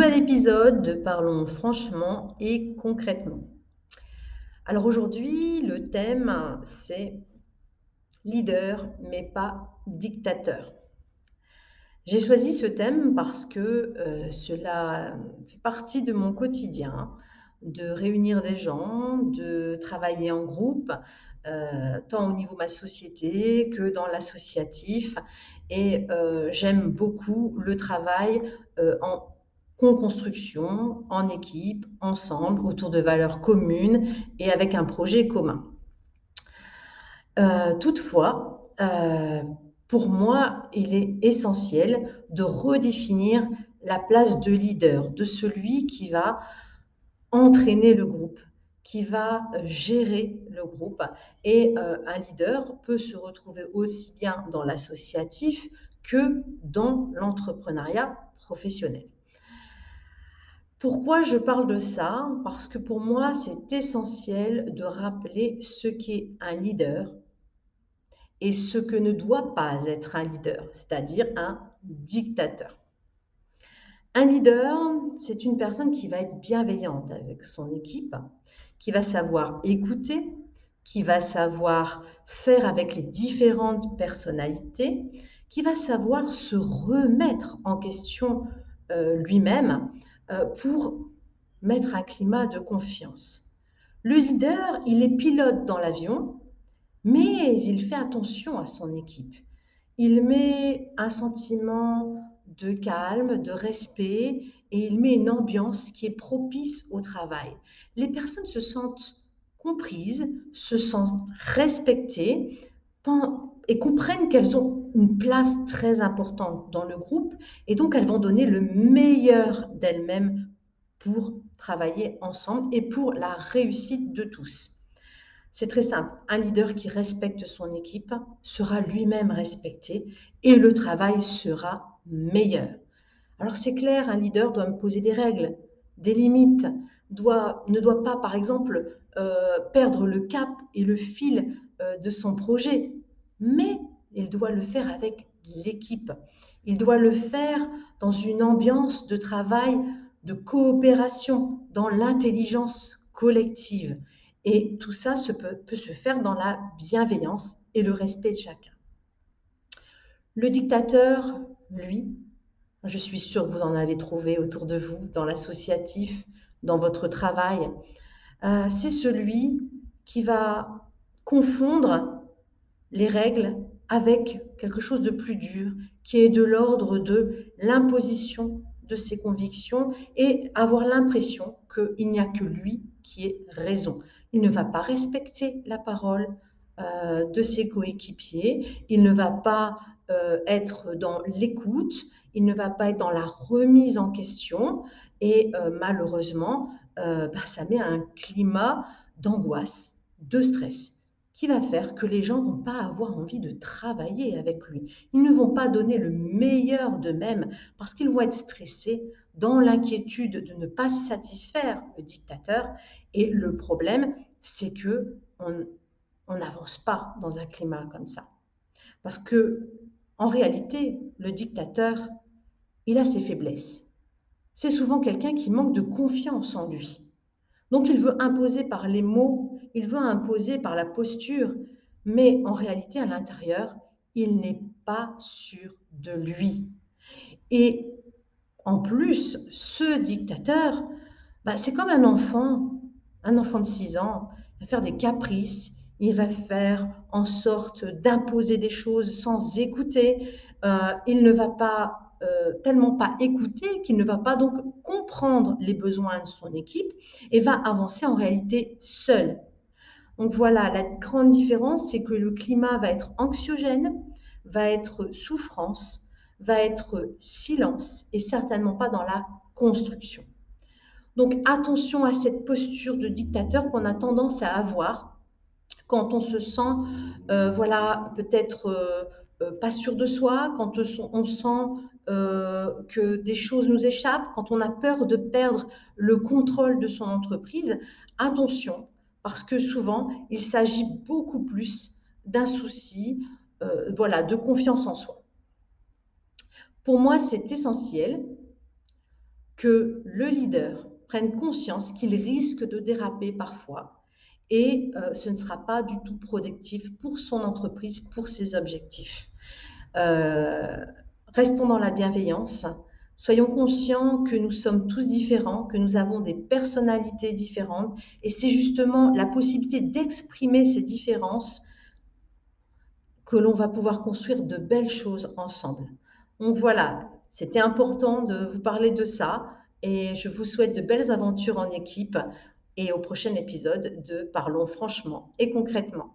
Nouvel épisode de Parlons franchement et concrètement. Alors aujourd'hui, le thème, c'est leader, mais pas dictateur. J'ai choisi ce thème parce que cela fait partie de mon quotidien, de réunir des gens, de travailler en groupe, tant au niveau de ma société que dans l'associatif. Et j'aime beaucoup le travail en co-construction, en équipe, ensemble, autour de valeurs communes et avec un projet commun. Toutefois, pour moi, il est essentiel de redéfinir la place de leader, de celui qui va entraîner le groupe, qui va gérer le groupe. Et un leader peut se retrouver aussi bien dans l'associatif que dans l'entrepreneuriat professionnel. Pourquoi je parle de ça? Parce que pour moi, c'est essentiel de rappeler ce qu'est un leader et ce que ne doit pas être un leader, c'est-à-dire un dictateur. Un leader, c'est une personne qui va être bienveillante avec son équipe, qui va savoir écouter, qui va savoir faire avec les différentes personnalités, qui va savoir se remettre en question lui-même pour mettre un climat de confiance. Le leader, il est pilote dans l'avion, mais il fait attention à son équipe. Il met un sentiment de calme, de respect et il met une ambiance qui est propice au travail. Les personnes se sentent comprises, se sentent respectées et comprennent qu'elles ont une place très importante dans le groupe et donc elles vont donner le meilleur d'elles-mêmes pour travailler ensemble et pour la réussite de tous. C'est très simple. Un leader qui respecte son équipe sera lui-même respecté et le travail sera meilleur. Alors c'est clair, un leader doit me poser des règles, des limites, ne doit pas, par exemple, perdre le cap et le fil de son projet, mais il doit le faire avec l'équipe. Il doit le faire dans une ambiance de travail, de coopération, dans l'intelligence collective. Et tout ça peut se faire dans la bienveillance et le respect de chacun. Le dictateur, lui, je suis sûre que vous en avez trouvé autour de vous, dans l'associatif, dans votre travail. C'est celui qui va confondre les règles avec quelque chose de plus dur, qui est de l'ordre de l'imposition de ses convictions et avoir l'impression qu'il n'y a que lui qui ait raison. Il ne va pas respecter la parole de ses coéquipiers, il ne va pas être dans l'écoute, il ne va pas être dans la remise en question et malheureusement, ça met un climat d'angoisse, de stress qui va faire que les gens ne vont pas avoir envie de travailler avec lui. Ils ne vont pas donner le meilleur d'eux-mêmes parce qu'ils vont être stressés dans l'inquiétude de ne pas satisfaire le dictateur. Et le problème, c'est que on n'avance pas dans un climat comme ça. Parce que, en réalité, le dictateur, il a ses faiblesses. C'est souvent quelqu'un qui manque de confiance en lui. Donc il veut imposer par les mots, il veut imposer par la posture, mais en réalité, à l'intérieur, il n'est pas sûr de lui. Et en plus, ce dictateur, c'est comme un enfant de 6 ans, il va faire des caprices, il va faire en sorte d'imposer des choses sans écouter, il ne va pas tellement pas écouter qu'il ne va pas donc comprendre les besoins de son équipe et va avancer en réalité seul. Donc voilà, la grande différence, c'est que le climat va être anxiogène, va être souffrance, va être silence et certainement pas dans la construction. Donc attention à cette posture de dictateur qu'on a tendance à avoir quand on se sent, voilà, peut-être pas sûr de soi, quand on sent que des choses nous échappent, quand on a peur de perdre le contrôle de son entreprise. Attention, parce que souvent, il s'agit beaucoup plus d'un souci, voilà, de confiance en soi. Pour moi, c'est essentiel que le leader prenne conscience qu'il risque de déraper parfois et ce ne sera pas du tout productif pour son entreprise, pour ses objectifs. Heu, Restons dans la bienveillance, soyons conscients que nous sommes tous différents, que nous avons des personnalités différentes et c'est justement la possibilité d'exprimer ces différences que l'on va pouvoir construire de belles choses ensemble. Donc voilà, c'était important de vous parler de ça et je vous souhaite de belles aventures en équipe et au prochain épisode de Parlons franchement et concrètement.